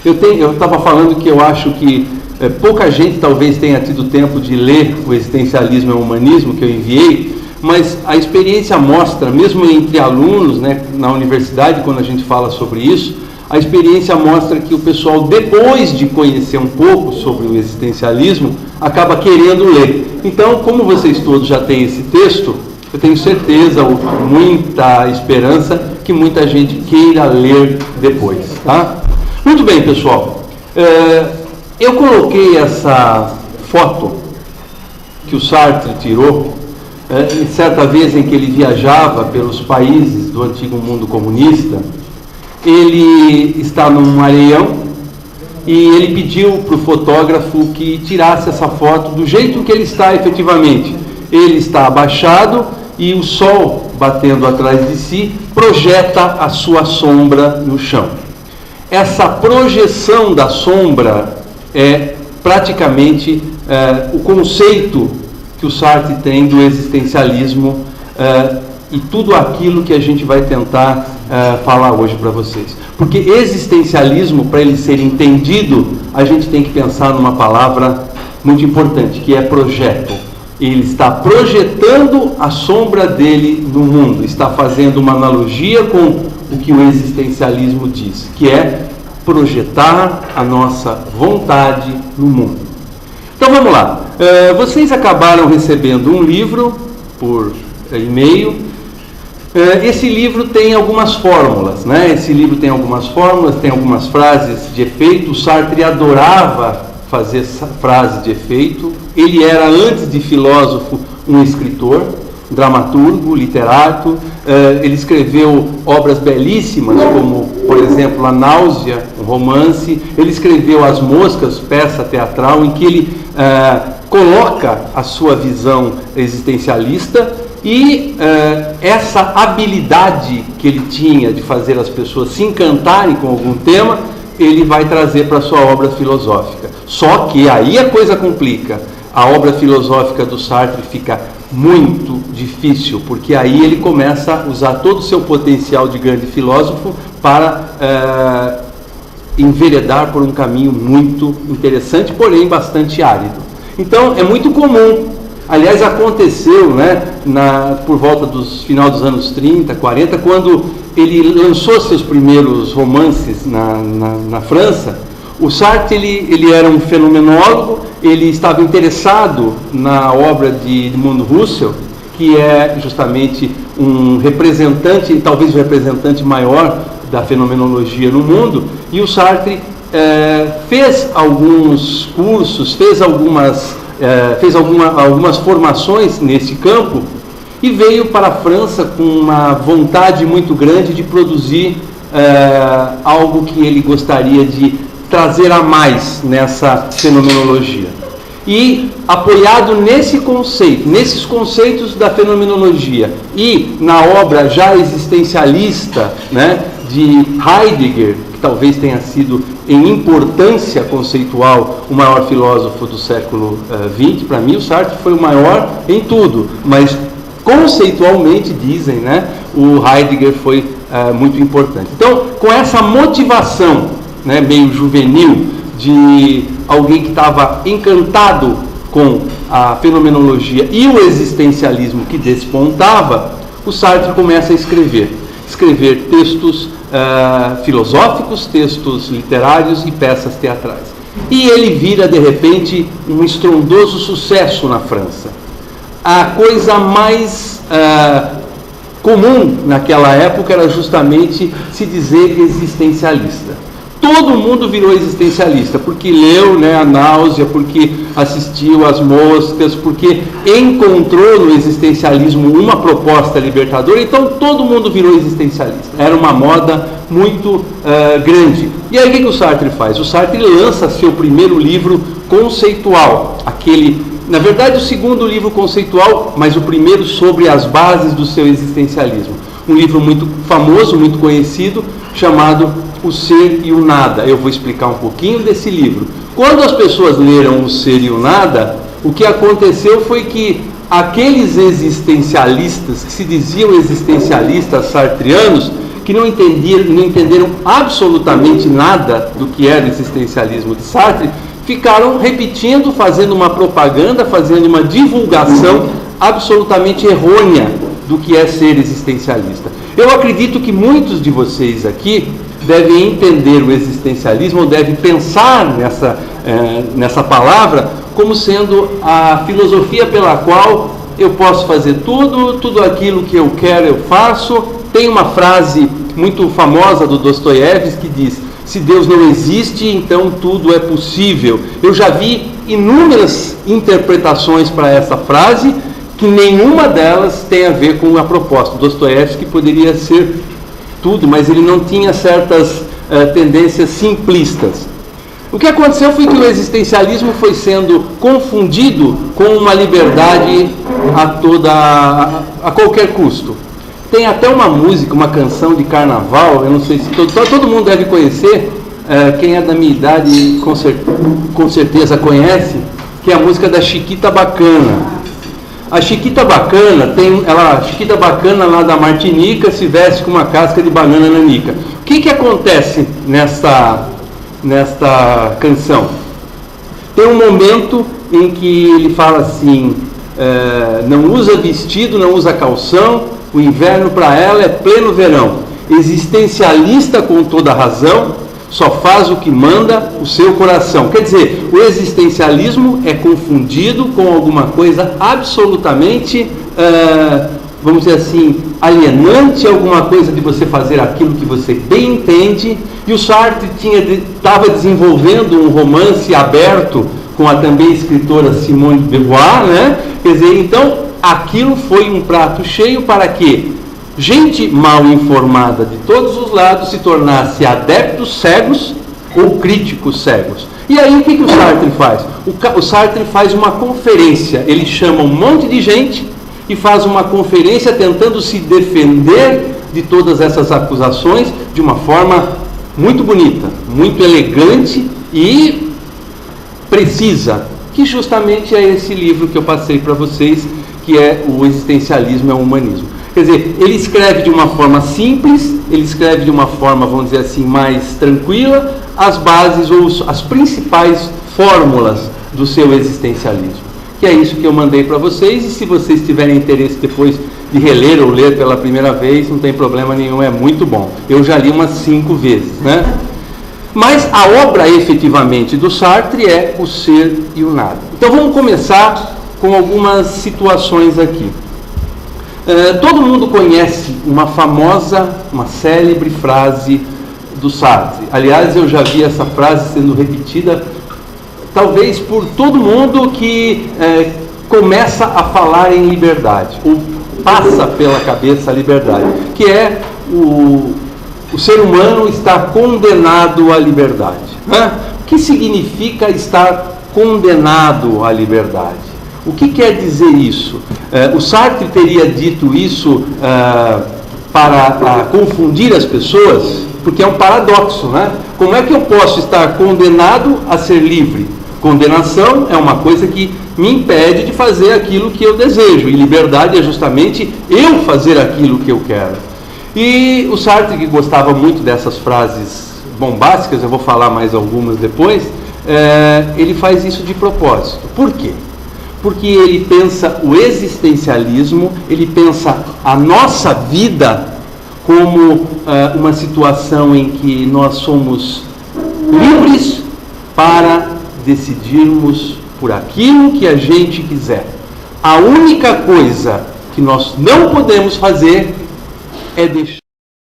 Eu estava falando que eu acho que pouca gente talvez tenha tido tempo de ler o Existencialismo e o Humanismo, que eu enviei, mas a experiência mostra, mesmo entre alunos, né, na universidade, quando a gente fala sobre isso, a experiência mostra que o pessoal, depois de conhecer um pouco sobre o existencialismo, acaba querendo ler. Então, como vocês todos já têm esse texto, eu tenho certeza, muita esperança, que muita gente queira ler depois, tá? Muito bem, pessoal. Eu coloquei essa foto que o Sartre tirou, certa vez em que ele viajava pelos países do antigo mundo comunista. Ele está num areião e ele pediu para o fotógrafo que tirasse essa foto do jeito que ele está efetivamente. Ele está abaixado e o sol batendo atrás de si projeta a sua sombra no chão. Essa projeção da sombra é praticamente o conceito que o Sartre tem do existencialismo e tudo aquilo que a gente vai tentar falar hoje para vocês. Porque existencialismo, para ele ser entendido, a gente tem que pensar numa palavra muito importante, que é projeto. Ele está projetando a sombra dele no mundo, está fazendo uma analogia com o que o existencialismo diz, que é projetar a nossa vontade no mundo. Então vamos lá. Vocês acabaram recebendo um livro por e-mail. Esse livro tem algumas fórmulas, né? Esse livro tem algumas fórmulas, tem algumas frases de efeito. O Sartre adorava fazer essa frase de efeito. Ele era, antes de filósofo, um escritor, dramaturgo, literato. Ele escreveu obras belíssimas, como, por exemplo, A Náusea, um romance. Ele escreveu As Moscas, peça teatral, em que ele coloca a sua visão existencialista. E essa habilidade que ele tinha de fazer as pessoas se encantarem com algum tema, ele vai trazer para a sua obra filosófica. Só que aí a coisa complica. A obra filosófica do Sartre fica muito difícil, porque aí ele começa a usar todo o seu potencial de grande filósofo para enveredar por um caminho muito interessante, porém bastante árido. Então é muito comum. Aliás, aconteceu, né, por volta dos final dos anos 30, 40, quando ele lançou seus primeiros romances na França. O Sartre ele era um fenomenólogo, ele estava interessado na obra de Edmund Husserl, que é justamente um representante, talvez o representante maior da fenomenologia no mundo, e o Sartre fez alguns cursos, fez algumas formações nesse campo e veio para a França com uma vontade muito grande de produzir algo que ele gostaria de trazer a mais nessa fenomenologia. E apoiado nesses conceitos da fenomenologia e na obra já existencialista, né, de Heidegger, que talvez tenha sido em importância conceitual o maior filósofo do século XX, para mim o Sartre foi o maior em tudo, mas conceitualmente dizem, né, o Heidegger foi muito importante. Então, com essa motivação, né, meio juvenil, de alguém que estava encantado com a fenomenologia e o existencialismo que despontava, o Sartre começa a escrever textos filosóficos, textos literários e peças teatrais. E ele vira, de repente, um estrondoso sucesso na França. A coisa mais comum naquela época era justamente se dizer existencialista. Todo mundo virou existencialista, porque leu, né, A Náusea, porque assistiu As Moscas, porque encontrou no existencialismo uma proposta libertadora, então todo mundo virou existencialista. Era uma moda muito grande. E aí o que o Sartre faz? O Sartre lança seu primeiro livro conceitual, na verdade o segundo livro conceitual, mas o primeiro sobre as bases do seu existencialismo. Um livro muito famoso, muito conhecido, chamado O Ser e o Nada. Eu vou explicar um pouquinho desse livro. Quando as pessoas leram O Ser e o Nada, o que aconteceu foi que aqueles existencialistas, que se diziam existencialistas sartrianos, que não entenderam absolutamente nada do que era o existencialismo de Sartre, ficaram repetindo, fazendo uma propaganda, fazendo uma divulgação absolutamente errônea do que é ser existencialista. Eu acredito que muitos de vocês aqui devem entender o existencialismo, ou devem pensar nessa palavra como sendo a filosofia pela qual eu posso fazer tudo aquilo que eu quero eu faço. Tem uma frase muito famosa do Dostoiévski que diz: se Deus não existe, então tudo é possível. Eu já vi inúmeras interpretações para essa frase, que nenhuma delas tem a ver com a proposta. Dostoiévski poderia ser tudo, mas ele não tinha certas tendências simplistas. O que aconteceu foi que o existencialismo foi sendo confundido com uma liberdade a qualquer custo. Tem até uma música, uma canção de carnaval, eu não sei se todo mundo deve conhecer, quem é da minha idade com certeza conhece, que é a música da Chiquita Bacana. A Chiquita Bacana, Chiquita Bacana lá da Martinica se veste com uma casca de banana nanica. O que acontece nesta canção? Tem um momento em que ele fala assim: não usa vestido, não usa calção, o inverno para ela é pleno verão. Existencialista com toda razão, só faz o que manda o seu coração. Quer dizer, o existencialismo é confundido com alguma coisa absolutamente, vamos dizer assim, alienante, alguma coisa de você fazer aquilo que você bem entende. E o Sartre estava desenvolvendo um romance aberto com a também escritora Simone de Beauvoir, né? Quer dizer, então, aquilo foi um prato cheio para que gente mal informada de todos os lados se tornasse adeptos cegos ou críticos cegos. E aí o que o Sartre faz? O Sartre faz uma conferência, ele chama um monte de gente e faz uma conferência tentando se defender de todas essas acusações de uma forma muito bonita, muito elegante e precisa, que justamente é esse livro que eu passei para vocês, que é O Existencialismo é o Humanismo. Quer dizer, ele escreve de uma forma simples, ele escreve de uma forma, vamos dizer assim, mais tranquila, as bases ou as principais fórmulas do seu existencialismo. Que é isso que eu mandei para vocês, e se vocês tiverem interesse depois de reler ou ler pela primeira vez, não tem problema nenhum, é muito bom. Eu já li umas 5 vezes, né? Mas a obra efetivamente do Sartre é o ser e o nada. Então vamos começar com algumas situações aqui. Todo mundo conhece uma célebre frase do Sartre. Aliás, eu já vi essa frase sendo repetida, talvez por todo mundo que começa a falar em liberdade, ou passa pela cabeça a liberdade, que é o ser humano está condenado à liberdade. O que significa estar condenado à liberdade? O que quer dizer isso? O Sartre teria dito isso para confundir as pessoas, porque é um paradoxo, né? Como é que eu posso estar condenado a ser livre? Condenação é uma coisa que me impede de fazer aquilo que eu desejo, e liberdade é justamente eu fazer aquilo que eu quero. E o Sartre, que gostava muito dessas frases bombásticas, eu vou falar mais algumas depois, ele faz isso de propósito. Por quê? Porque ele pensa o existencialismo, ele pensa a nossa vida como uma situação em que nós somos livres para decidirmos por aquilo que a gente quiser. A única coisa que nós não podemos fazer é deixar